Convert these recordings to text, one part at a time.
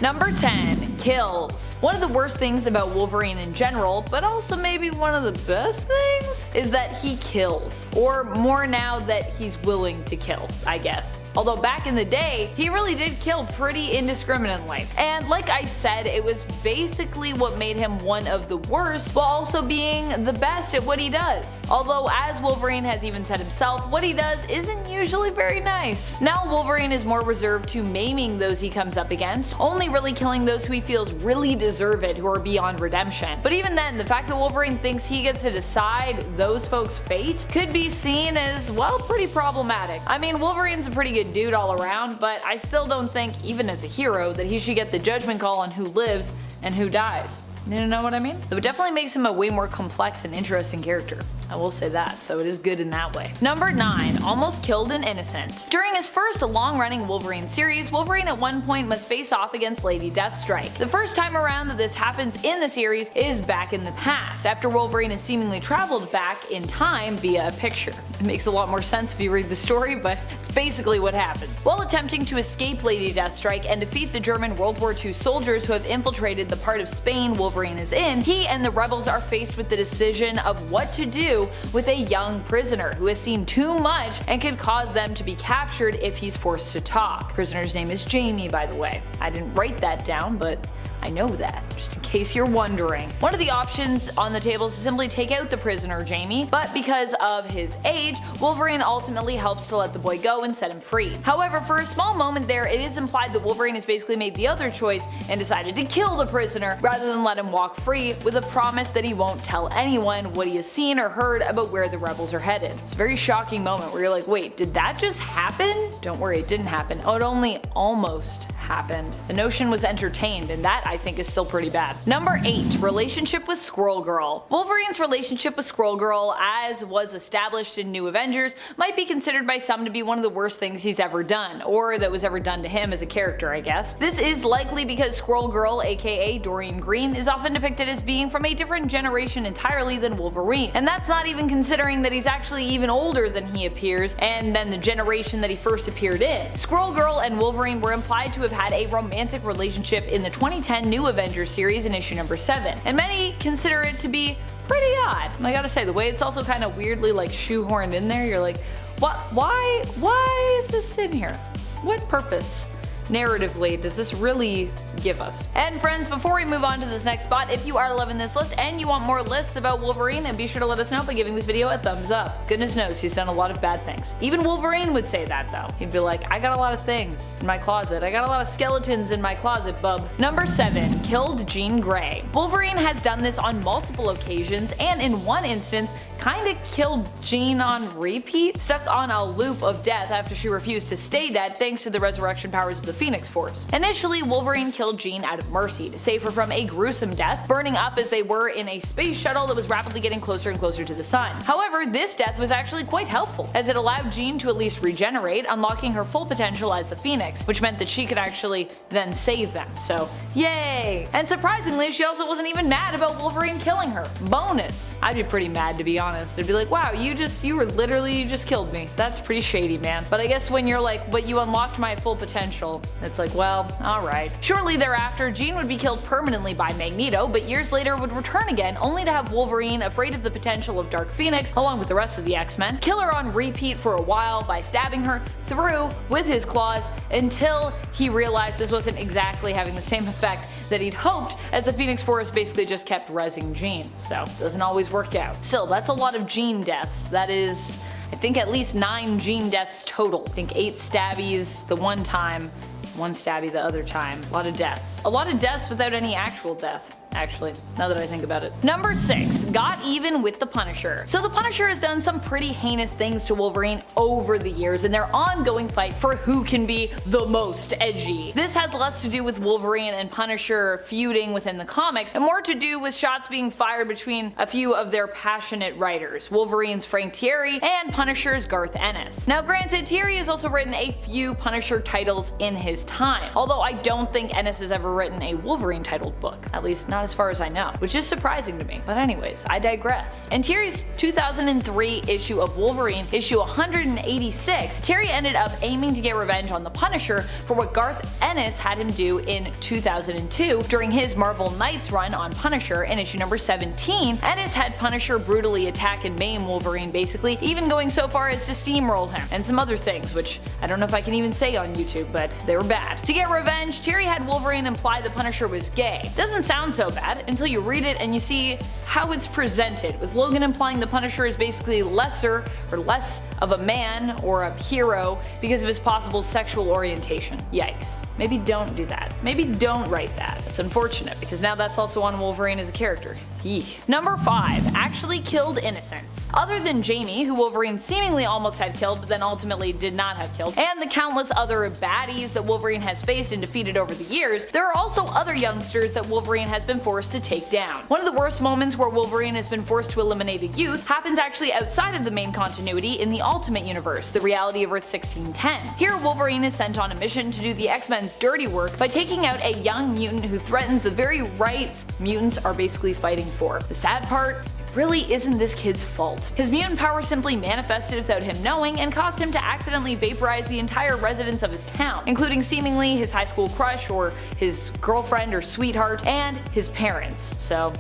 Number 10. Kills. One of the worst things about Wolverine in general, but also maybe one of the best things, is that he kills. Or more now that he's willing to kill, I guess. Although back in the day, he really did kill pretty indiscriminately. And like I said, it was basically what made him one of the worst, while also being the best at what he does. Although, as Wolverine has even said himself, what he does isn't usually very nice. Now Wolverine is more reserved to maiming those he comes up against, only really killing those who he feels really deserve it, who are beyond redemption. But even then, the fact that Wolverine thinks he gets to decide those folks' fate could be seen as, well, pretty problematic. I mean, Wolverine's a pretty good dude all around, but I still don't think, even as a hero, that he should get the judgment call on who lives and who dies. You know what I mean? It definitely makes him a way more complex and interesting character. I will say that, so it is good in that way. Number 9. Almost killed an innocent. During his first long-running Wolverine series, Wolverine at one point must face off against Lady Deathstrike. The first time around that this happens in the series is back in the past, after Wolverine has seemingly traveled back in time via a picture. It makes a lot more sense if you read the story, but it's basically what happens. While attempting to escape Lady Deathstrike and defeat the German World War II soldiers who have infiltrated the part of Spain Wolverine is in, he and the rebels are faced with the decision of what to do with a young prisoner who has seen too much and could cause them to be captured if he's forced to talk. Prisoner's name is Jamie, by the way. I didn't write that down, but I know that, just in case you're wondering. One of the options on the table is to simply take out the prisoner Jamie, but because of his age, Wolverine ultimately helps to let the boy go and set him free. However, for a small moment there, it is implied that Wolverine has basically made the other choice and decided to kill the prisoner rather than let him walk free, with a promise that he won't tell anyone what he has seen or heard about where the rebels are headed. It's a very shocking moment where you're like, wait, did that just happen? Don't worry, it didn't happen. Oh, it only almost happened. The notion was entertained, and that I think is still pretty bad. Number 8. Relationship with Squirrel Girl. Wolverine's relationship with Squirrel Girl, as was established in New Avengers, might be considered by some to be one of the worst things he's ever done, or that was ever done to him as a character, I guess. This is likely because Squirrel Girl, aka Doreen Green, is often depicted as being from a different generation entirely than Wolverine, and that's not even considering that he's actually even older than he appears, and then the generation that he first appeared in. Squirrel Girl and Wolverine were implied to have had a romantic relationship in the 2010 New Avengers series in issue number 7, and many consider it to be pretty odd. And I gotta say, the way it's also kind of weirdly like shoehorned in there, you're like, what? Why is this in here? What purpose narratively does this really give us? And friends, before we move on to this next spot, if you are loving this list and you want more lists about Wolverine, then be sure to let us know by giving this video a thumbs up. Goodness knows he's done a lot of bad things. Even Wolverine would say that though. He'd be like, I got a lot of things in my closet. I got a lot of skeletons in my closet, bub. Number 7. Killed Jean Grey. Wolverine has done this on multiple occasions, and in one instance, kinda killed Jean on repeat, stuck on a loop of death after she refused to stay dead thanks to the resurrection powers of the Phoenix Force. Initially, Wolverine killed Jean out of mercy to save her from a gruesome death, burning up as they were in a space shuttle that was rapidly getting closer and closer to the sun. However, this death was actually quite helpful, as it allowed Jean to at least regenerate, unlocking her full potential as the Phoenix, which meant that she could actually then save them, so yay! And surprisingly, she also wasn't even mad about Wolverine killing her. Bonus! I'd be pretty mad, to be honest. I'd be like, wow, you just killed me. That's pretty shady, man. But I guess when you're like, but you unlocked my full potential, it's like, well, alright. Shortly thereafter, Jean would be killed permanently by Magneto, but years later would return again, only to have Wolverine, afraid of the potential of Dark Phoenix, along with the rest of the X-Men, kill her on repeat for a while by stabbing her through with his claws until he realized this wasn't exactly having the same effect that he'd hoped, as the Phoenix Force basically just kept rezzing Jean, so it doesn't always work out. Still, that's a lot of Jean deaths. That is, I think, at least 9 Jean deaths total. I think 8 stabbies the one time, 1 stabby the other time. A lot of deaths. A lot of deaths without any actual death, actually, now that I think about it. Number 6. Got even with the Punisher. So the Punisher has done some pretty heinous things to Wolverine over the years in their ongoing fight for who can be the most edgy. This has less to do with Wolverine and Punisher feuding within the comics, and more to do with shots being fired between a few of their passionate writers, Wolverine's Frank Thierry and Punisher's Garth Ennis. Now granted, Thierry has also written a few Punisher titles in his time, although I don't think Ennis has ever written a Wolverine titled book, at least not as far as I know, which is surprising to me. But anyways, I digress. In Terry's 2003 issue of Wolverine, issue 186, Terry ended up aiming to get revenge on the Punisher for what Garth Ennis had him do in 2002 during his Marvel Knights run on Punisher in issue number 17. Ennis had Punisher brutally attack and maim Wolverine, basically, even going so far as to steamroll him, and some other things, which I don't know if I can even say on YouTube, but they were bad. To get revenge, Terry had Wolverine imply the Punisher was gay. Doesn't sound so bad until you read it and you see how it's presented, with Logan implying the Punisher is basically lesser or less of a man or a hero because of his possible sexual orientation. Yikes. Maybe don't do that. Maybe don't write that. It's unfortunate because now that's also on Wolverine as a character. Eek. Number 5. Actually killed innocents. Other than Jamie, who Wolverine seemingly almost had killed but then ultimately did not have killed, and the countless other baddies that Wolverine has faced and defeated over the years, there are also other youngsters that Wolverine has been forced to take down. One of the worst moments where Wolverine has been forced to eliminate a youth happens actually outside of the main continuity in the Ultimate Universe, the reality of Earth 1610. Here, Wolverine is sent on a mission to do the X-Men's dirty work by taking out a young mutant who threatens the very rights mutants are basically fighting for. The sad part, really isn't this kid's fault. His mutant power simply manifested without him knowing and caused him to accidentally vaporize the entire residents of his town, including seemingly his high school crush or his girlfriend or sweetheart and his parents. So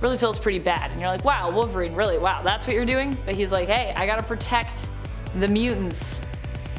really feels pretty bad, and you're like, wow, Wolverine, really, wow, that's what you're doing? But he's like, hey, I gotta protect the mutants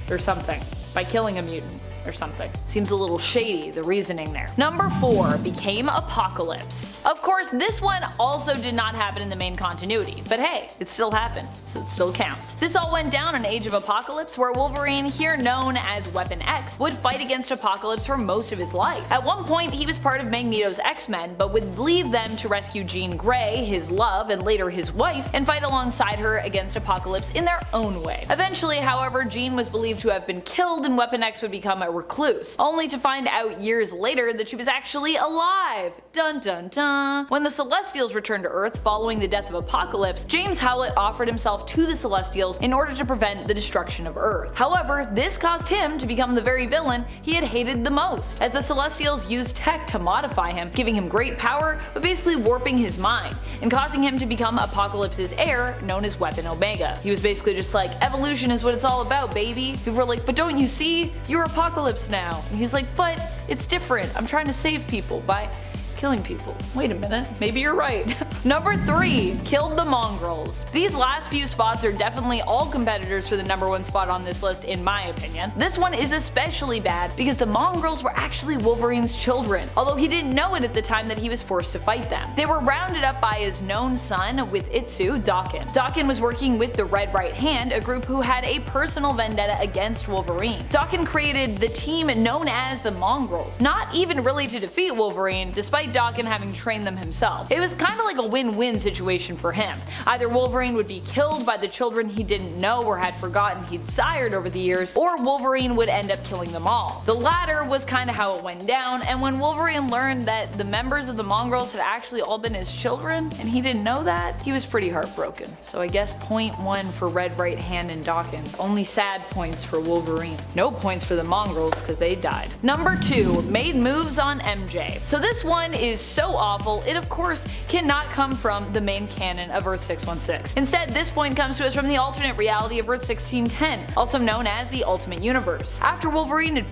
or something by killing a mutant or something. Seems a little shady, the reasoning there. Number 4. Became Apocalypse. Of course, this one also did not happen in the main continuity, but hey, it still happened, so it still counts. This all went down in Age of Apocalypse, where Wolverine, here known as Weapon X, would fight against Apocalypse for most of his life. At one point, he was part of Magneto's X-Men, but would leave them to rescue Jean Grey, his love, and later his wife, and fight alongside her against Apocalypse in their own way. Eventually, however, Jean was believed to have been killed and Weapon X would become a recluse, only to find out years later that she was actually alive. Dun dun dun. When the Celestials returned to Earth following the death of Apocalypse, James Howlett offered himself to the Celestials in order to prevent the destruction of Earth. However, this caused him to become the very villain he had hated the most, as the Celestials used tech to modify him, giving him great power but basically warping his mind, and causing him to become Apocalypse's heir, known as Weapon Omega. He was basically just like, evolution is what it's all about, baby. People were like, but don't you see? You're Apocalypse now. And he's like, but it's different. I'm trying to save people by killing people. Wait a minute, maybe you're right. Number 3. Killed the Mongrels. These last few spots are definitely all competitors for the number 1 spot on this list in my opinion. This one is especially bad because the Mongrels were actually Wolverine's children, although he didn't know it at the time that he was forced to fight them. They were rounded up by his known son with Itsu, Daken. Daken was working with the Red Right Hand, a group who had a personal vendetta against Wolverine. Daken created the team known as the Mongrels, not even really to defeat Wolverine, despite Daken having trained them himself. It was kind of like a win-win situation for him. Either Wolverine would be killed by the children he didn't know or had forgotten he'd sired over the years, or Wolverine would end up killing them all. The latter was kind of how it went down, and when Wolverine learned that the members of the Mongrels had actually all been his children, and he didn't know that, he was pretty heartbroken. So I guess point 1 for Red Right Hand and Daken. Only sad points for Wolverine. No points for the Mongrels because they died. Number 2. Made moves on MJ. So this one is so awful, it of course cannot come from the main canon of Earth 616. Instead, this point comes to us from the alternate reality of Earth 1610, also known as the Ultimate Universe. After Wolverine had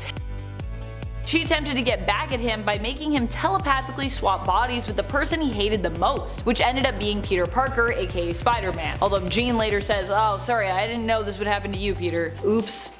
She attempted to get back at him by making him telepathically swap bodies with the person he hated the most, which ended up being Peter Parker, aka Spider-Man. Although Jean later says, oh sorry, I didn't know this would happen to you, Peter. Oops.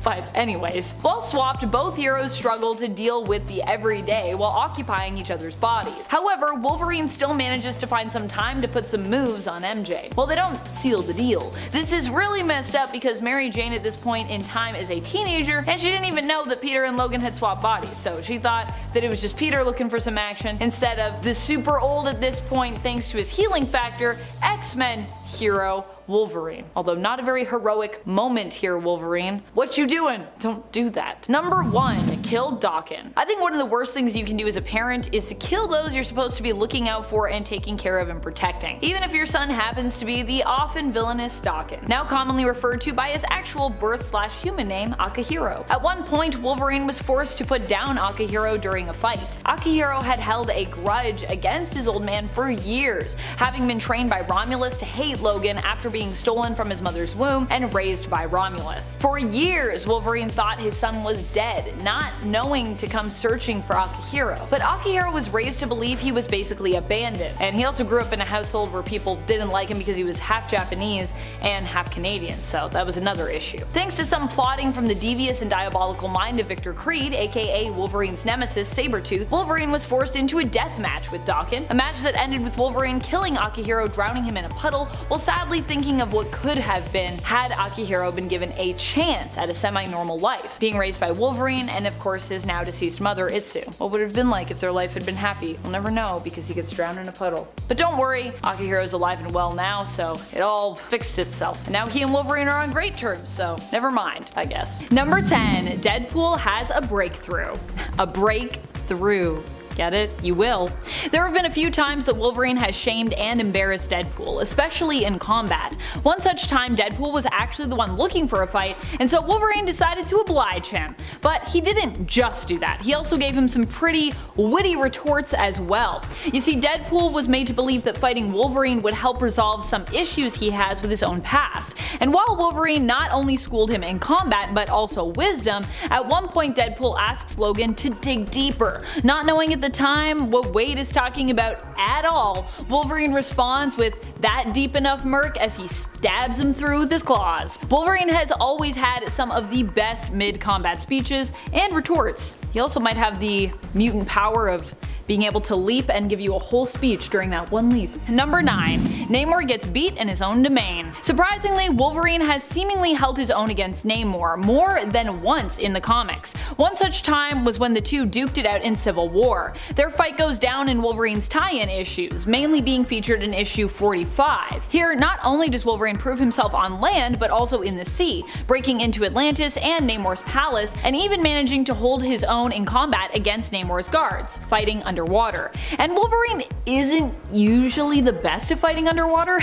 But anyways. While swapped, both heroes struggle to deal with the everyday while occupying each other's bodies. However, Wolverine still manages to find some time to put some moves on MJ. Well, they don't seal the deal. This is really messed up because Mary Jane at this point in time is a teenager and she didn't even know that Peter and Logan had swapped bodies, so she thought that it was just Peter looking for some action instead of the super old at this point thanks to his healing factor, X-Men hero Wolverine. Although not a very heroic moment here, Wolverine. What you doing? Don't do that. Number 1. Kill Daken. I think one of the worst things you can do as a parent is to kill those you're supposed to be looking out for and taking care of and protecting, even if your son happens to be the often villainous Daken, now commonly referred to by his actual birth/human name, Akihiro. At one point, Wolverine was forced to put down Akihiro during a fight. Akihiro had held a grudge against his old man for years, having been trained by Romulus to hate Logan after being stolen from his mother's womb and raised by Romulus. For years, Wolverine thought his son was dead, not knowing to come searching for Akihiro. But Akihiro was raised to believe he was basically abandoned, and he also grew up in a household where people didn't like him because he was half Japanese and half Canadian, so that was another issue. Thanks to some plotting from the devious and diabolical mind of Victor Creed, aka Wolverine's nemesis Sabretooth, Wolverine was forced into a death match with Daken, a match that ended with Wolverine killing Akihiro, drowning him in a puddle, while sadly thinking of what could have been had Akihiro been given a chance at a semi-normal life, being raised by Wolverine and of course his now deceased mother Itsu. What would it have been like if their life had been happy? We'll never know because he gets drowned in a puddle. But don't worry, Akihiro is alive and well now, so it all fixed itself. And now he and Wolverine are on great terms, so never mind, I guess. Number 10. Deadpool has a breakthrough. A breakthrough. Get it? You will. There have been a few times that Wolverine has shamed and embarrassed Deadpool, especially in combat. One such time, Deadpool was actually the one looking for a fight, and so Wolverine decided to oblige him. But he didn't just do that, he also gave him some pretty witty retorts as well. You see, Deadpool was made to believe that fighting Wolverine would help resolve some issues he has with his own past. And while Wolverine not only schooled him in combat, but also wisdom, at one point Deadpool asks Logan to dig deeper. Not knowing at the time what Wade is talking about at all, Wolverine responds with that deep enough murk as he stabs him through with his claws. Wolverine has always had some of the best mid-combat speeches and retorts. He also might have the mutant power of being able to leap and give you a whole speech during that one leap. Number 9. Namor gets beat in his own domain. Surprisingly, Wolverine has seemingly held his own against Namor more than once in the comics. One such time was when the two duked it out in Civil War. Their fight goes down in Wolverine's tie-in issues, mainly being featured in issue 45. Here, not only does Wolverine prove himself on land, but also in the sea, breaking into Atlantis and Namor's palace, and even managing to hold his own in combat against Namor's guards, fighting underwater. And Wolverine isn't usually the best at fighting underwater.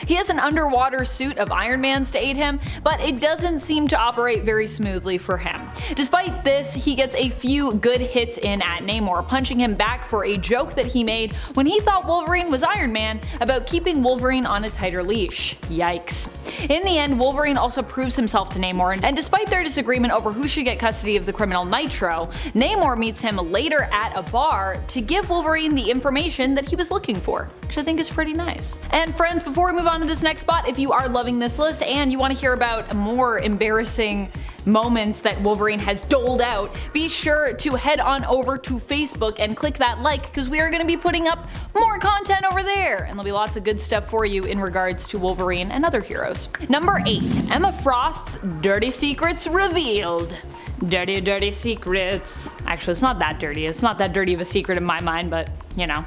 He has an underwater suit of Iron Man's to aid him, but it doesn't seem to operate very smoothly for him. Despite this, he gets a few good hits in at Namor, punching him back for a joke that he made when he thought Wolverine was Iron Man about keeping Wolverine on a tighter leash. Yikes. In the end, Wolverine also proves himself to Namor, and despite their disagreement over who should get custody of the criminal Nitro, Namor meets him later at a bar to give Wolverine the information that he was looking for, which I think is pretty nice. And friends, before we move on to this next spot, if you are loving this list and you want to hear about more embarrassing moments that Wolverine has doled out, be sure to head on over to Facebook and click that like, because we are going to be putting up more content over there, and there'll be lots of good stuff for you in regards to Wolverine and other heroes. Number 8. Emma Frost's dirty secrets revealed. Dirty secrets. Actually, it's not that dirty. It's not that dirty of a secret in my mind, but you know.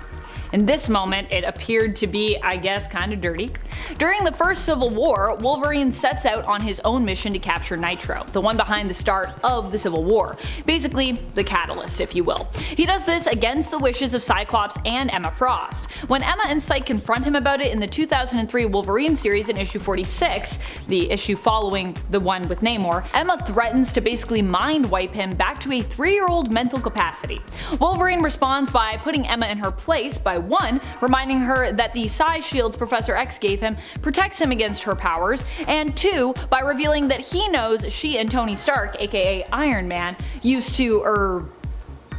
In this moment, it appeared to be, I guess, kind of dirty. During the first Civil War, Wolverine sets out on his own mission to capture Nitro, the one behind the start of the Civil War. Basically, the catalyst, if you will. He does this against the wishes of Cyclops and Emma Frost. When Emma and Cyke confront him about it in the 2003 Wolverine series in issue 46, the issue following the one with Namor, Emma threatens to basically mind wipe him back to a 3-year-old mental capacity. Wolverine responds by putting Emma in her place by 1, reminding her that the psi shields Professor X gave him protects him against her powers, and 2, by revealing that he knows she and Tony Stark, aka Iron Man, used to,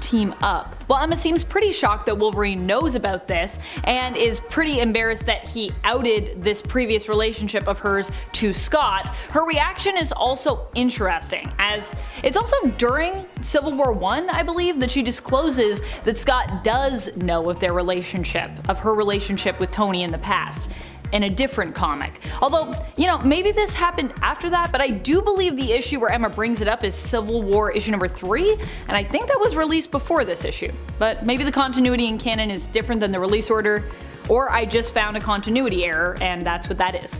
team up. Well, Emma seems pretty shocked that Wolverine knows about this and is pretty embarrassed that he outed this previous relationship of hers to Scott. Her reaction is also interesting, as it's also during Civil War I, I believe, that she discloses that Scott does know of their relationship, of her relationship with Tony in the past, in a different comic. Although, you know, maybe this happened after that, but I do believe the issue where Emma brings it up is Civil War issue number 3, and I think that was released before this issue. But maybe the continuity in canon is different than the release order. Or I just found a continuity error, and that's what that is.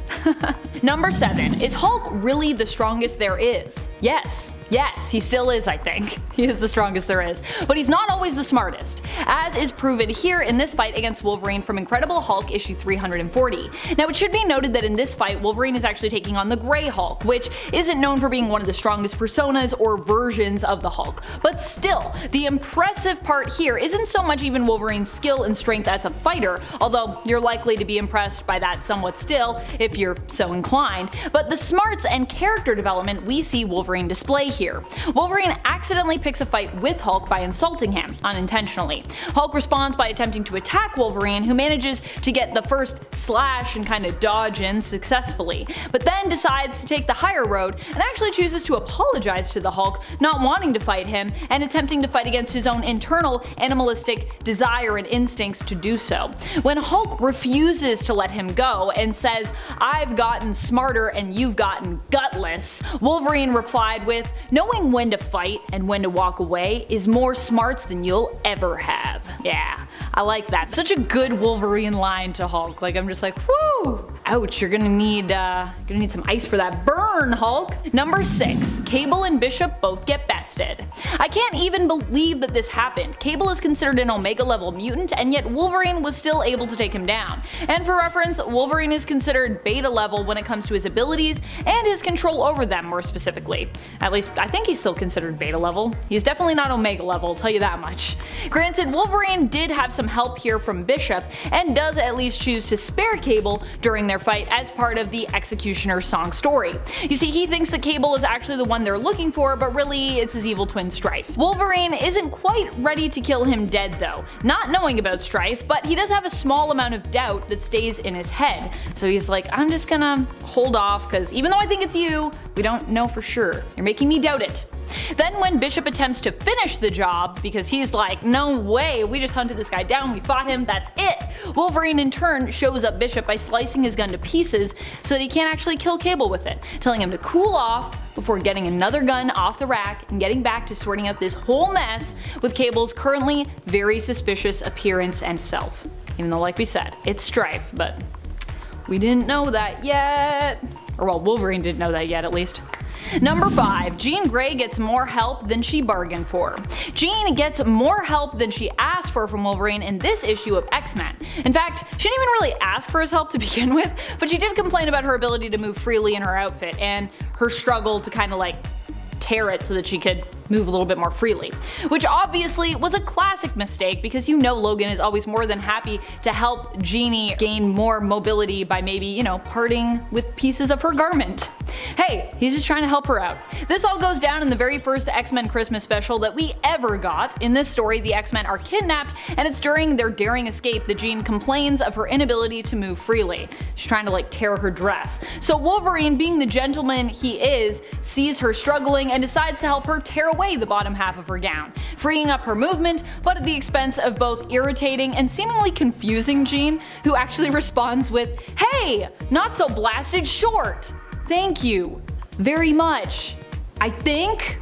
Number 7. Is Hulk really the strongest there is? Yes, he still is, I think. He is the strongest there is. But he's not always the smartest, as is proven here in this fight against Wolverine from Incredible Hulk issue 340. Now it should be noted that in this fight, Wolverine is actually taking on the Grey Hulk, which isn't known for being one of the strongest personas or versions of the Hulk. But still, the impressive part here isn't so much even Wolverine's skill and strength as a fighter, although you're likely to be impressed by that somewhat still if you're so inclined, but the smarts and character development we see Wolverine display here. Wolverine accidentally picks a fight with Hulk by insulting him, unintentionally. Hulk responds by attempting to attack Wolverine, who manages to get the first slash and kind of dodge in successfully, but then decides to take the higher road and actually chooses to apologize to the Hulk, not wanting to fight him and attempting to fight against his own internal animalistic desire and instincts to do so. When Hulk refuses to let him go and says, "I've gotten smarter and you've gotten gutless," Wolverine replied with, "Knowing when to fight and when to walk away is more smarts than you'll ever have." Yeah, I like that. Such a good Wolverine line to Hulk. Like, I'm just like, whoo! Ouch, you're gonna need some ice for that burn, Hulk. Number 6. Cable and Bishop both get bested. I can't even believe that this happened. Cable is considered an Omega level mutant, and yet Wolverine was still able to take him down. And for reference, Wolverine is considered beta level when it comes to his abilities and his control over them more specifically. At least I think he's still considered beta level. He's definitely not Omega level, I'll tell you that much. Granted, Wolverine did have some help here from Bishop and does at least choose to spare Cable during their fight as part of the Executioner song story. You see, he thinks that Cable is actually the one they're looking for, but really it's his evil twin Strife. Wolverine isn't quite ready to kill him dead though, not knowing about Strife, but he does have a small amount of doubt that stays in his head. So he's like, I'm just gonna hold off, because even though I think it's you, we don't know for sure. You're making me doubt it. Then when Bishop attempts to finish the job, because he's like, no way, we just hunted this guy down, we fought him, that's it, Wolverine in turn shows up Bishop by slicing his gun to pieces so that he can't actually kill Cable with it, telling him to cool off before getting another gun off the rack and getting back to sorting out this whole mess with Cable's currently very suspicious appearance and self. Even though, like we said, it's Strife, but we didn't know that yet. Or well, Wolverine didn't know that yet, at least. Number 5. Jean Grey gets more help than she bargained for. Jean gets more help than she asked for from Wolverine in this issue of X-Men. In fact, she didn't even really ask for his help to begin with, but she did complain about her ability to move freely in her outfit and her struggle to kind of like tear it so that she could move a little bit more freely. Which obviously was a classic mistake, because you know Logan is always more than happy to help Jeannie gain more mobility by maybe, you know, parting with pieces of her garment. Hey, he's just trying to help her out. This all goes down in the very first X-Men Christmas special that we ever got. In this story, the X-Men are kidnapped, and it's during their daring escape that Jean complains of her inability to move freely. She's trying to like tear her dress. So Wolverine, being the gentleman he is, sees her struggling and decides to help her tear away the bottom half of her gown, freeing up her movement, but at the expense of both irritating and seemingly confusing Jean, who actually responds with, "Hey, not so blasted short. Thank you very much. I think."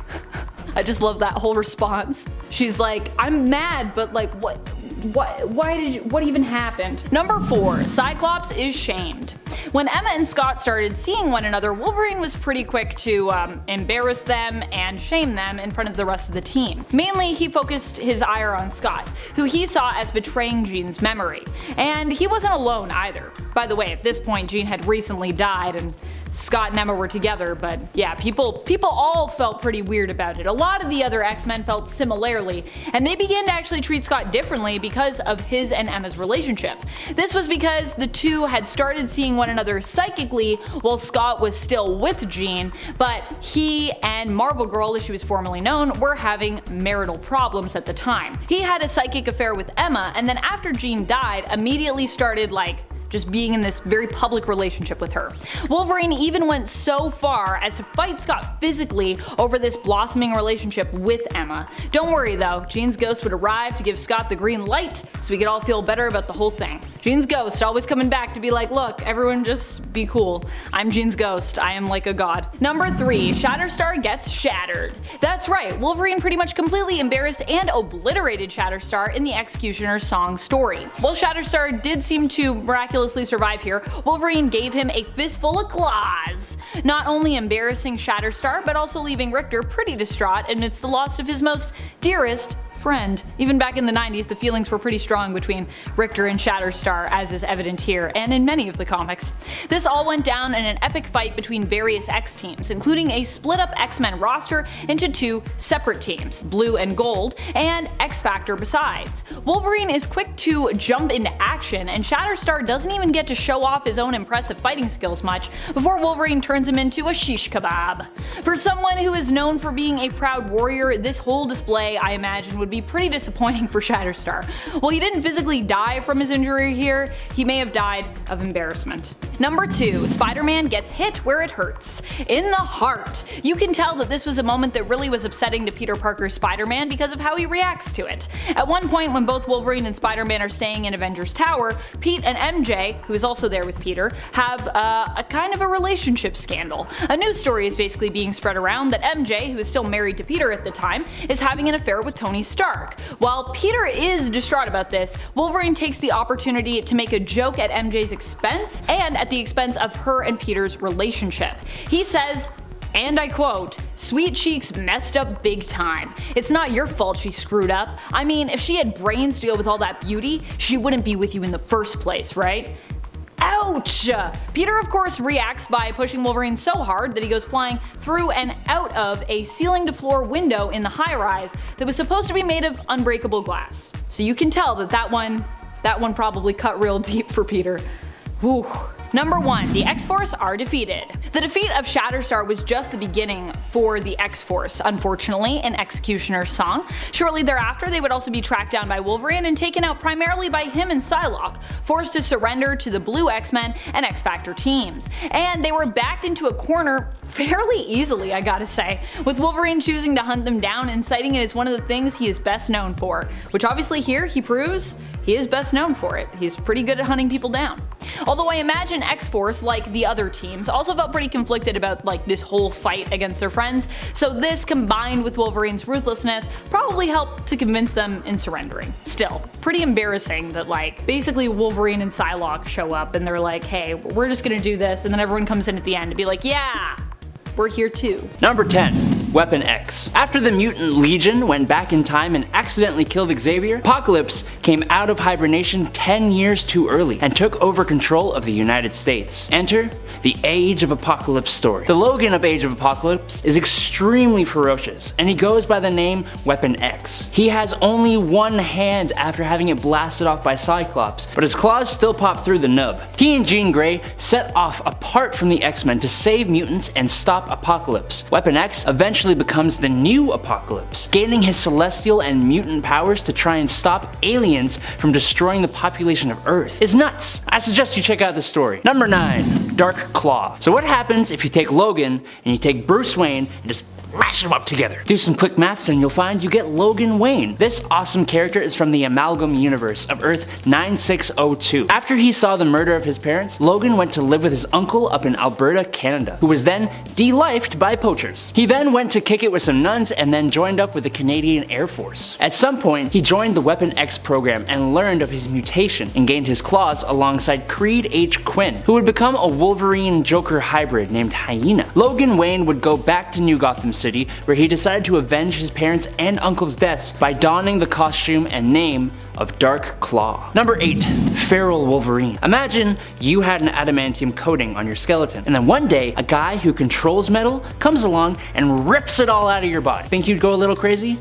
I just love that whole response. She's like, I'm mad, but like what even happened? Number 4. Cyclops is shamed. When Emma and Scott started seeing one another, Wolverine was pretty quick to embarrass them and shame them in front of the rest of the team. Mainly, he focused his ire on Scott, who he saw as betraying Jean's memory. And he wasn't alone either. By the way, at this point, Jean had recently died and Scott and Emma were together, but yeah, people all felt pretty weird about it. A lot of the other X-Men felt similarly, and they began to actually treat Scott differently because of his and Emma's relationship. This was because the two had started seeing one another psychically while Scott was still with Jean, but he and Marvel Girl, as she was formerly known, were having marital problems at the time. He had a psychic affair with Emma, and then after Jean died, immediately started like just being in this very public relationship with her. Wolverine even went so far as to fight Scott physically over this blossoming relationship with Emma. Don't worry though, Jean's ghost would arrive to give Scott the green light so we could all feel better about the whole thing. Jean's ghost always coming back to be like, look, everyone just be cool. I'm Jean's ghost. I am like a god. Number 3. Shatterstar gets shattered. That's right, Wolverine pretty much completely embarrassed and obliterated Shatterstar in the Executioner's Song story. While Shatterstar did seem to miraculously survive here, Wolverine gave him a fistful of claws, not only embarrassing Shatterstar but also leaving Richter pretty distraught amidst the loss of his most dearest friend. Even back in the 90s, the feelings were pretty strong between Richter and Shatterstar, as is evident here and in many of the comics. This all went down in an epic fight between various X teams, including a split up X-Men roster into 2 separate teams, Blue and Gold, and X-Factor besides. Wolverine is quick to jump into action, and Shatterstar doesn't even get to show off his own impressive fighting skills much before Wolverine turns him into a shish kebab. For someone who is known for being a proud warrior, this whole display, I imagine, would be pretty disappointing for Shatterstar. While he didn't physically die from his injury here, he may have died of embarrassment. Number 2. Spider-Man gets hit where it hurts. In the heart. You can tell that this was a moment that really was upsetting to Peter Parker's Spider-Man because of how he reacts to it. At one point when both Wolverine and Spider-Man are staying in Avengers Tower, Pete and MJ, who is also there with Peter, have a kind of a relationship scandal. A news story is basically being spread around that MJ, who is still married to Peter at the time, is having an affair with Tony Stark. While Peter is distraught about this, Wolverine takes the opportunity to make a joke at MJ's expense and at the expense of her and Peter's relationship. He says, and I quote, "Sweet Cheeks messed up big time. It's not your fault she screwed up. I mean, if she had brains to go with all that beauty, she wouldn't be with you in the first place, right?" Ouch! Peter of course reacts by pushing Wolverine so hard that he goes flying through and out of a ceiling to floor window in the high-rise that was supposed to be made of unbreakable glass. So you can tell that one probably cut real deep for Peter. Whew. Number 1. The X-Force are defeated. The defeat of Shatterstar was just the beginning for the X-Force, unfortunately, in Executioner's Song. Shortly thereafter, they would also be tracked down by Wolverine and taken out primarily by him and Psylocke, forced to surrender to the Blue X-Men and X-Factor teams. And they were backed into a corner fairly easily, I gotta say, with Wolverine choosing to hunt them down and citing it as one of the things he is best known for, which obviously here he proves he is best known for it. He's pretty good at hunting people down. Although I imagine X-Force, like the other teams, also felt pretty conflicted about this whole fight against their friends, so this combined with Wolverine's ruthlessness probably helped to convince them in surrendering. Still, pretty embarrassing that basically Wolverine and Psylocke show up and they're like, hey, we're just gonna do this, and then everyone comes in at the end to be like, yeah, we're here too. Number 10. Weapon X. After the Mutant Legion went back in time and accidentally killed Xavier, Apocalypse came out of hibernation 10 years too early and took over control of the United States. Enter the Age of Apocalypse story. The Logan of Age of Apocalypse is extremely ferocious, and he goes by the name Weapon X. He has only one hand after having it blasted off by Cyclops, but his claws still pop through the nub. He and Jean Grey set off apart from the X-Men to save mutants and stop Apocalypse. Weapon X eventually becomes the new Apocalypse, gaining his celestial and mutant powers to try and stop aliens from destroying the population of Earth. It's nuts! I suggest you check out this story. Number 9. Dark Claw. So what happens if you take Logan and you take Bruce Wayne and just mash them up together? Do some quick maths and you'll find you get Logan Wayne. This awesome character is from the Amalgam universe of Earth 9602. After he saw the murder of his parents, Logan went to live with his uncle up in Alberta, Canada, who was then de-lifed by poachers. He then went to kick it with some nuns and then joined up with the Canadian Air Force. At some point, he joined the Weapon X program and learned of his mutation and gained his claws alongside Creed H. Quinn, who would become a Wolverine Joker hybrid named Hyena. Logan Wayne would go back to New Gotham City, where he decided to avenge his parents and uncle's deaths by donning the costume and name of Dark Claw. Number 8. Feral Wolverine. Imagine you had an adamantium coating on your skeleton, and then one day a guy who controls metal comes along and rips it all out of your body. Think you'd go a little crazy?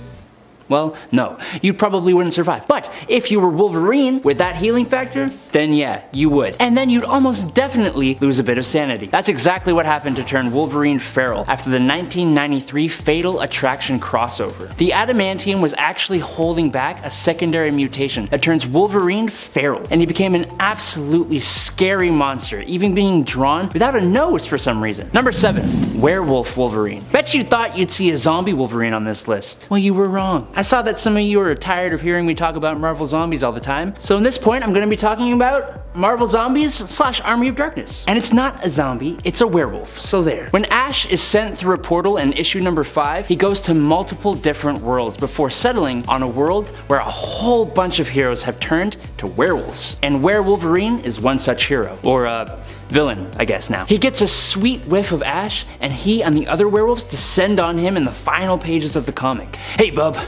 Well, no, you probably wouldn't survive. But if you were Wolverine with that healing factor, then yeah, you would. And then you'd almost definitely lose a bit of sanity. That's exactly what happened to turn Wolverine feral after the 1993 Fatal Attraction crossover. The adamantium was actually holding back a secondary mutation that turns Wolverine feral, and he became an absolutely scary monster, even being drawn without a nose for some reason. Number 7. Werewolf Wolverine. Bet you thought you'd see a zombie Wolverine on this list. Well, you were wrong. I saw that some of you are tired of hearing me talk about Marvel Zombies all the time, so in this point I'm going to be talking about Marvel Zombies / Army of Darkness. And it's not a zombie, it's a werewolf, so there. When Ash is sent through a portal in issue number 5, he goes to multiple different worlds before settling on a world where a whole bunch of heroes have turned to werewolves. And Wolverine is one such hero, or villain, I guess now. He gets a sweet whiff of Ash, and he and the other werewolves descend on him in the final pages of the comic. Hey bub,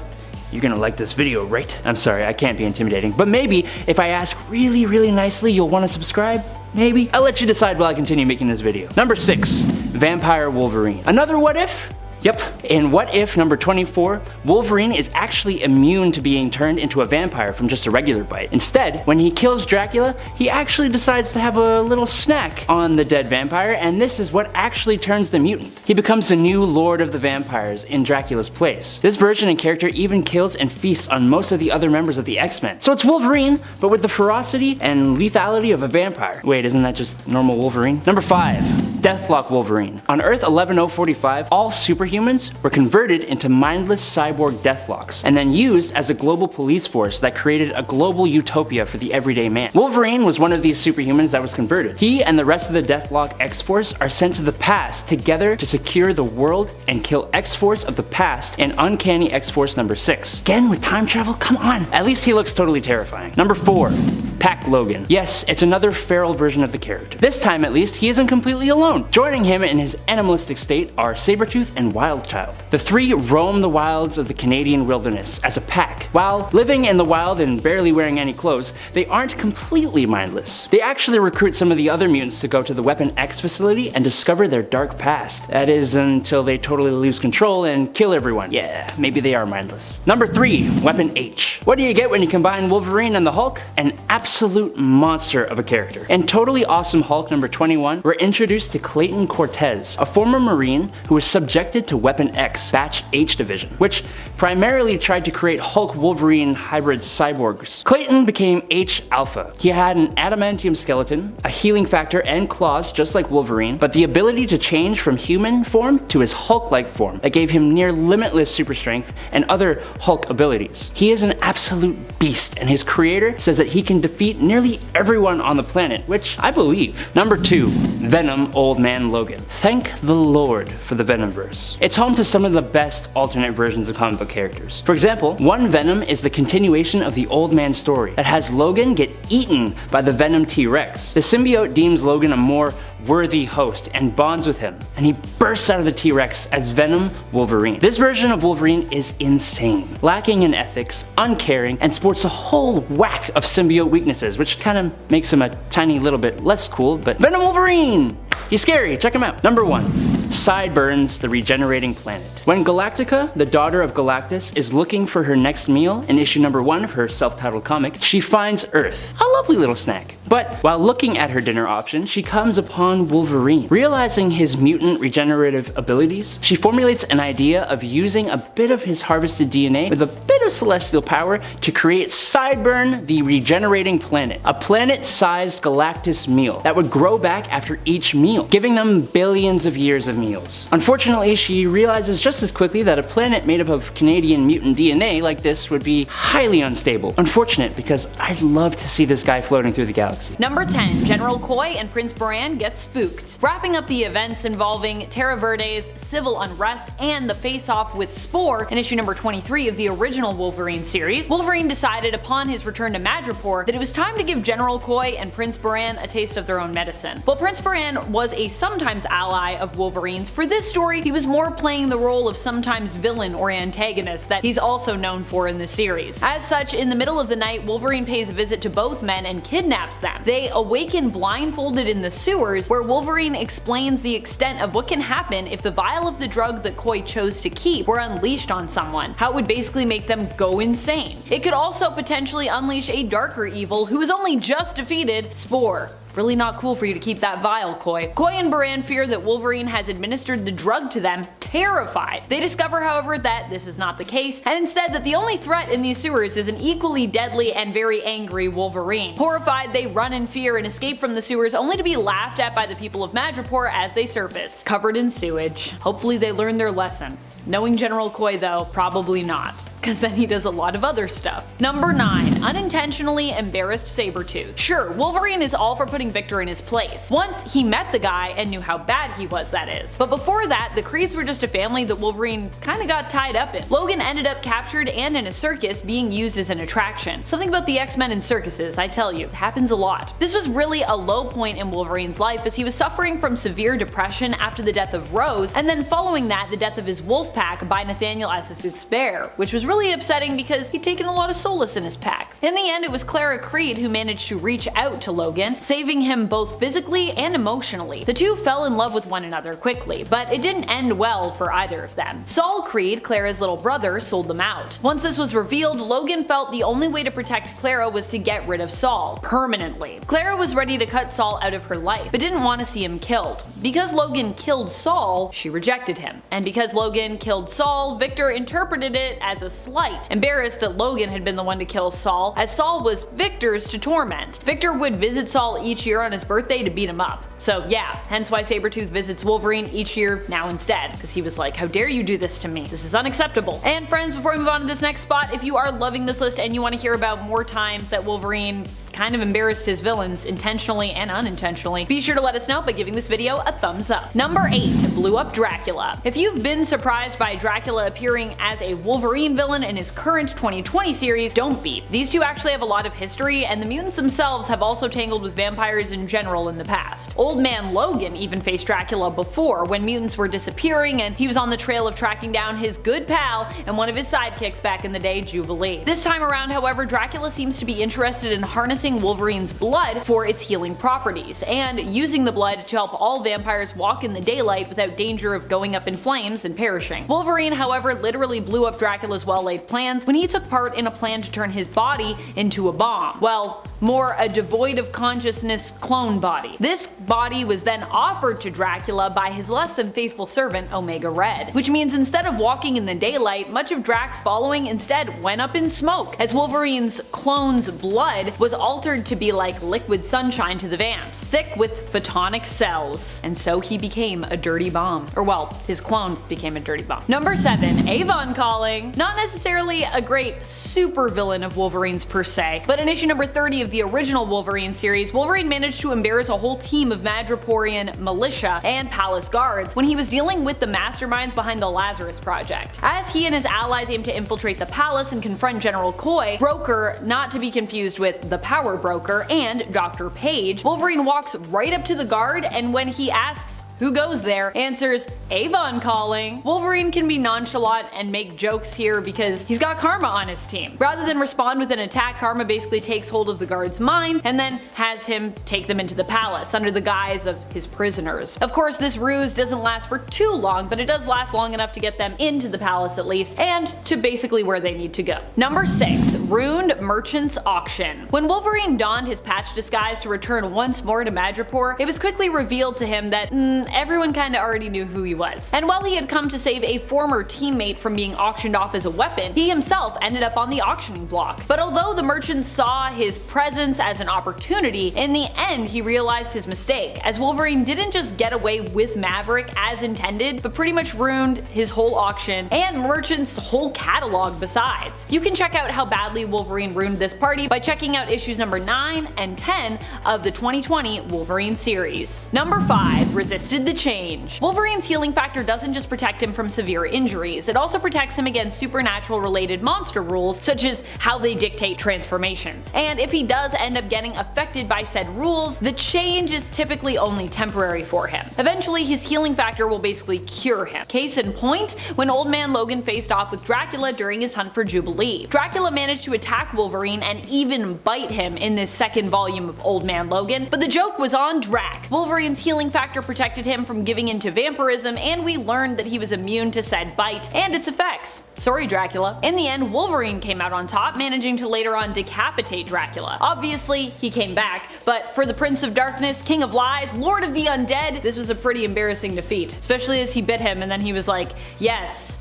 you're gonna like this video, right? I'm sorry, I can't be intimidating, but maybe if I ask really nicely, you'll wanna subscribe? Maybe? I'll let you decide while I continue making this video. Number 6, Vampire Wolverine. Another what if? Yep, in What If number 24, Wolverine is actually immune to being turned into a vampire from just a regular bite. Instead, when he kills Dracula, he actually decides to have a little snack on the dead vampire, and this is what actually turns the mutant. He becomes the new Lord of the Vampires in Dracula's place. This version and character even kills and feasts on most of the other members of the X-Men. So it's Wolverine, but with the ferocity and lethality of a vampire. Wait, isn't that just normal Wolverine? Number 5, Deathlock Wolverine. On Earth 11045, all superhumans were converted into mindless cyborg Deathlocks, and then used as a global police force that created a global utopia for the everyday man. Wolverine was one of these superhumans that was converted. He and the rest of the Deathlock X-Force are sent to the past together to secure the world and kill X-Force of the past in Uncanny X-Force number 6. Again with time travel? Come on! At least he looks totally terrifying. Number 4. Pac Logan. Yes, it's another feral version of the character. This time at least, he isn't completely alone. Joining him in his animalistic state are Sabretooth and Wildchild. The three roam the wilds of the Canadian wilderness as a pack. While living in the wild and barely wearing any clothes, they aren't completely mindless. They actually recruit some of the other mutants to go to the Weapon X facility and discover their dark past. That is, until they totally lose control and kill everyone. Yeah, maybe they are mindless. Number 3, Weapon H. What do you get when you combine Wolverine and the Hulk? An absolute monster of a character. In Totally Awesome Hulk number 21, we're introduced to Clayton Cortez, a former Marine who was subjected to Weapon X Batch H division, which primarily tried to create Hulk-Wolverine hybrid cyborgs. Clayton became H-Alpha. He had an adamantium skeleton, a healing factor, and claws just like Wolverine, but the ability to change from human form to his Hulk-like form that gave him near limitless super strength and other Hulk abilities. He is an absolute beast, and his creator says that he can defeat nearly everyone on the planet, which I believe. Number 2, Venom Old Man Logan. Thank the Lord for the Venomverse. It's home to some of the best alternate versions of comic book characters. For example, one Venom is the continuation of the Old Man story that has Logan get eaten by the Venom T-Rex. The symbiote deems Logan a more worthy host and bonds with him, and he bursts out of the T-Rex as Venom Wolverine. This version of Wolverine is insane, lacking in ethics, uncaring, and sports a whole whack of symbiote weaknesses, which kind of makes him a tiny little bit less cool, but Venom Wolverine! He's scary, check him out. Number 1, Sideburns, the Regenerating Planet. When Galactica, the daughter of Galactus, is looking for her next meal in issue number 1 of her self-titled comic, she finds Earth, a lovely little snack. But while looking at her dinner option, she comes upon Wolverine. Realizing his mutant regenerative abilities, she formulates an idea of using a bit of his harvested DNA with a bit of celestial power to create Sideburn, the Regenerating Planet, a planet-sized Galactus meal that would grow back after each meal, giving them billions of years of meals. Unfortunately, she realizes just as quickly that a planet made up of Canadian mutant DNA like this would be highly unstable. Unfortunate, because I'd love to see this guy floating through the galaxy. Number 10, General Koi and Prince Baran get spooked. Wrapping up the events involving Terra Verde's civil unrest and the face-off with Spore in issue number 23 of the original Wolverine series, Wolverine decided upon his return to Madripoor that it was time to give General Koi and Prince Baran a taste of their own medicine. While Prince Baran was a sometimes ally of Wolverine Wolverines, for this story he was more playing the role of sometimes villain or antagonist that he's also known for in the series. As such, in the middle of the night, Wolverine pays a visit to both men and kidnaps them. They awaken blindfolded in the sewers, where Wolverine explains the extent of what can happen if the vial of the drug that Coy chose to keep were unleashed on someone, how it would basically make them go insane. It could also potentially unleash a darker evil who was only just defeated, Spore. Really not cool for you to keep that vial, Coy. Coy and Baran fear that Wolverine has administered the drug to them, terrified. They discover, however, that this is not the case, and instead that the only threat in these sewers is an equally deadly and very angry Wolverine. Horrified, they run in fear and escape from the sewers, only to be laughed at by the people of Madripoor as they surface, covered in sewage. Hopefully they learn their lesson. Knowing General Coy though, probably not, because then he does a lot of other stuff. Number 9. Unintentionally embarrassed Sabretooth. Sure, Wolverine is all for putting Victor in his place. Once he met the guy and knew how bad he was, that is. But before that, the Creeds were just a family that Wolverine kinda got tied up in. Logan ended up captured and in a circus being used as an attraction. Something about the X-Men and circuses, I tell you, happens a lot. This was really a low point in Wolverine's life as he was suffering from severe depression after the death of Rose, and then following that, the death of his wolf pack by Nathaniel Essex Bear, which was really upsetting because he'd taken a lot of solace in his pack. In the end, it was Clara Creed who managed to reach out to Logan, saving him both physically and emotionally. The two fell in love with one another quickly, but it didn't end well for either of them. Saul Creed, Clara's little brother, sold them out. Once this was revealed, Logan felt the only way to protect Clara was to get rid of Saul, permanently. Clara was ready to cut Saul out of her life, but didn't want to see him killed. Because Logan killed Saul, she rejected him. And because Logan killed Saul, Victor interpreted it as a slight, embarrassed that Logan had been the one to kill Saul, as Saul was Victor's to torment. Victor would visit Saul each year on his birthday to beat him up. So yeah, hence why Sabretooth visits Wolverine each year now instead, because he was like, how dare you do this to me? This is unacceptable. And friends, before we move on to this next spot, if you are loving this list and you want to hear about more times that Wolverine kind of embarrassed his villains intentionally and unintentionally, be sure to let us know by giving this video a thumbs up. Number 8. Blew up Dracula. If you've been surprised by Dracula appearing as a Wolverine villain in his current 2020 series, don't be. These two actually have a lot of history, and the mutants themselves have also tangled with vampires in general in the past. Old Man Logan even faced Dracula before, when mutants were disappearing and he was on the trail of tracking down his good pal and one of his sidekicks back in the day, Jubilee. This time around, however, Dracula seems to be interested in harnessing Wolverine's blood for its healing properties, and using the blood to help all vampires walk in the daylight without danger of going up in flames and perishing. Wolverine, however, literally blew up Dracula's well-laid plans when he took part in a plan to turn his body into a bomb. Well, more a devoid of consciousness clone body. This body was then offered to Dracula by his less than faithful servant Omega Red, which means instead of walking in the daylight, much of Drax's following instead went up in smoke, as Wolverine's clone's blood was altered to be like liquid sunshine to the vamps, thick with photonic cells, and so he became a dirty bomb. Or well, his clone became a dirty bomb. Number 7. Avon Calling. Not necessarily a great super villain of Wolverine's per se, but in issue number 30 of the original Wolverine series, Wolverine managed to embarrass a whole team of Madripoorian militia and palace guards when he was dealing with the masterminds behind the Lazarus Project. As he and his allies aim to infiltrate the palace and confront General Coy, Broker, not to be confused with the Power Broker, and Dr. Page, Wolverine walks right up to the guard, and when he asks who goes there, answers, Avon Calling. Wolverine can be nonchalant and make jokes here because he's got Karma on his team. Rather than respond with an attack, Karma basically takes hold of the guard's mind and then has him take them into the palace under the guise of his prisoners. Of course, this ruse doesn't last for too long, but it does last long enough to get them into the palace at least, and to basically where they need to go. Number 6. Ruined Merchant's Auction. When Wolverine donned his patch disguise to return once more to Madripoor, it was quickly revealed to him that everyone kinda already knew who he was. And while he had come to save a former teammate from being auctioned off as a weapon, he himself ended up on the auctioning block. But although the merchant saw his presence as an opportunity, in the end he realized his mistake, as Wolverine didn't just get away with Maverick as intended, but pretty much ruined his whole auction and Merchant's whole catalog besides. You can check out how badly Wolverine ruined this party by checking out issues number 9 and 10 of the 2020 Wolverine series. Number 5. Resistance effected the change. Wolverine's healing factor doesn't just protect him from severe injuries, it also protects him against supernatural related monster rules, such as how they dictate transformations. And if he does end up getting affected by said rules, the change is typically only temporary for him. Eventually, his healing factor will basically cure him. Case in point, when Old Man Logan faced off with Dracula during his hunt for Jubilee. Dracula managed to attack Wolverine and even bite him in this second volume of Old Man Logan, but the joke was on Drac. Wolverine's healing factor protected him from giving into vampirism, and we learned that he was immune to said bite and its effects. Sorry, Dracula. In the end, Wolverine came out on top, managing to later on decapitate Dracula. Obviously, he came back, but for the Prince of Darkness, King of Lies, Lord of the Undead, this was a pretty embarrassing defeat. Especially as he bit him and then he was like, yes,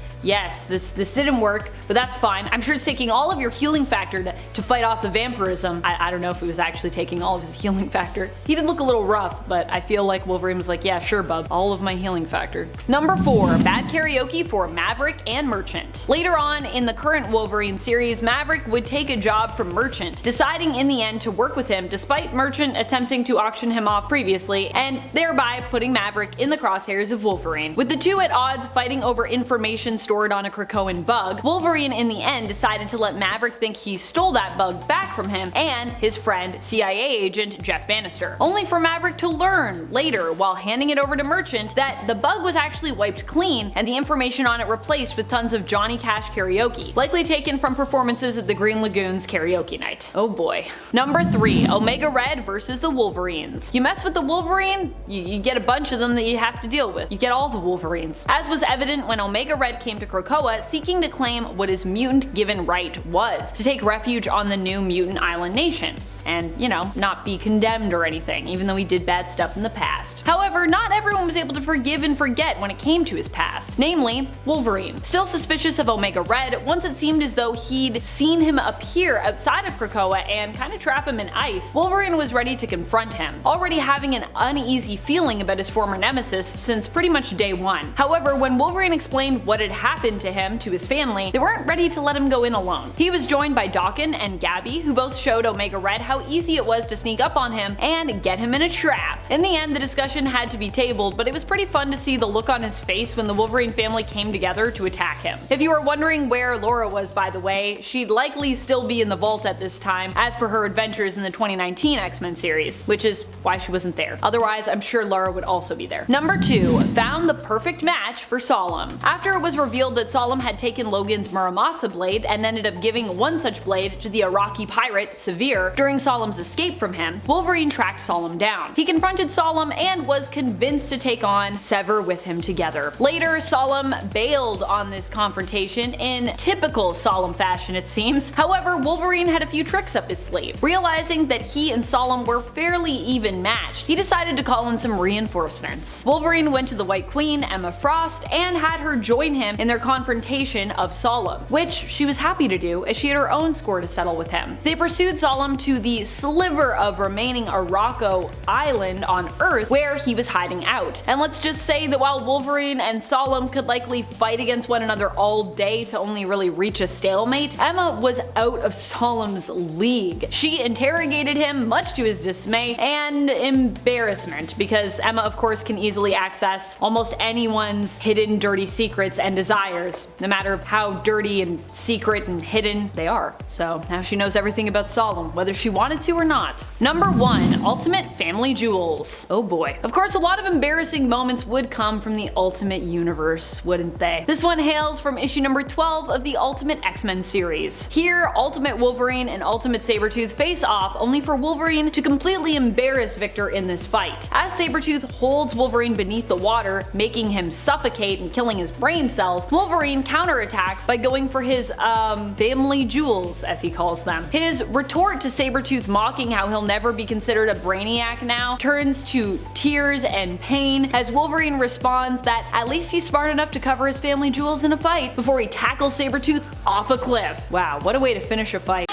this didn't work, but that's fine. I'm sure it's taking all of your healing factor to fight off the vampirism. I don't know if it was actually taking all of his healing factor. He did look a little rough, but I feel like Wolverine was like, yeah, sure, bub, all of my healing factor. Number 4, bad karaoke for Maverick and Merchant. Later on in the current Wolverine series, Maverick would take a job from Merchant, deciding in the end to work with him despite Merchant attempting to auction him off previously, and thereby putting Maverick in the crosshairs of Wolverine. With the two at odds fighting over information stored on a Krakoan bug, Wolverine in the end decided to let Maverick think he stole that bug back from him and his friend CIA agent Jeff Bannister, only for Maverick to learn later while handing it over to Merchant that the bug was actually wiped clean and the information on it replaced with tons of Johnny Cash karaoke, likely taken from performances at the Green Lagoon's karaoke night. Oh boy. Number 3, Omega Red versus the Wolverines. You mess with the Wolverine, you get a bunch of them that you have to deal with. You get all the Wolverines. As was evident when Omega Red came to Krakoa seeking to claim what his mutant given right was, to take refuge on the new mutant island nation. And, you know, not be condemned or anything, even though he did bad stuff in the past. However, not everyone was able to forgive and forget when it came to his past, namely Wolverine. Still suspicious of Omega Red, once it seemed as though he'd seen him appear outside of Krakoa and kind of trap him in ice, Wolverine was ready to confront him, already having an uneasy feeling about his former nemesis since pretty much day one. However, when Wolverine explained what had happened to him, to his family, they weren't ready to let him go in alone. He was joined by Daken and Gabby, who both showed Omega Red how easy it was to sneak up on him and get him in a trap. In the end, the discussion had to be tabled, but it was pretty fun to see the look on his face when the Wolverine family came together to attack him. If you were wondering where Laura was, by the way, she'd likely still be in the vault at this time, as per her adventures in the 2019 X-Men series, which is why she wasn't there. Otherwise, I'm sure Laura would also be there. Number 2, found the perfect match for Solemn. After it was revealed that Solemn had taken Logan's Muramasa blade and ended up giving one such blade to the Iraqi pirate, Severe, during Solemn's escape from him, Wolverine tracked Solemn down. He confronted Solemn and was convinced to take on Sever with him together. Later, Solemn bailed on this confrontation in typical Solemn fashion, it seems. However, Wolverine had a few tricks up his sleeve. Realizing that he and Solemn were fairly even matched, he decided to call in some reinforcements. Wolverine went to the White Queen, Emma Frost, and had her join him in their confrontation of Solemn, which she was happy to do as she had her own score to settle with him. They pursued Solemn to the sliver of remaining Araco Island on Earth where he was hiding out. And let's just say that while Wolverine and Solemn could likely fight against one another all day to only really reach a stalemate, Emma was out of Solemn's league. She interrogated him, much to his dismay and embarrassment, because Emma of course can easily access almost anyone's hidden dirty secrets and desires, no matter how dirty and secret and hidden they are. So now she knows everything about Solemn, whether she wanted to or not. Number 1, Ultimate Family Jewels. Oh boy. Of course, a lot of embarrassing moments would come from the Ultimate Universe, wouldn't they? This one hails from issue number 12 of the Ultimate X-Men series. Here, Ultimate Wolverine and Ultimate Sabretooth face off, only for Wolverine to completely embarrass Victor in this fight. As Sabretooth holds Wolverine beneath the water, making him suffocate and killing his brain cells, Wolverine counterattacks by going for his, family jewels, as he calls them. His retort to Sabretooth mocking how he'll never be considered a brainiac now turns to tears and pain as Wolverine responds that at least he's smart enough to cover his family jewels in a fight before he tackles Sabretooth off a cliff. Wow, what a way to finish a fight.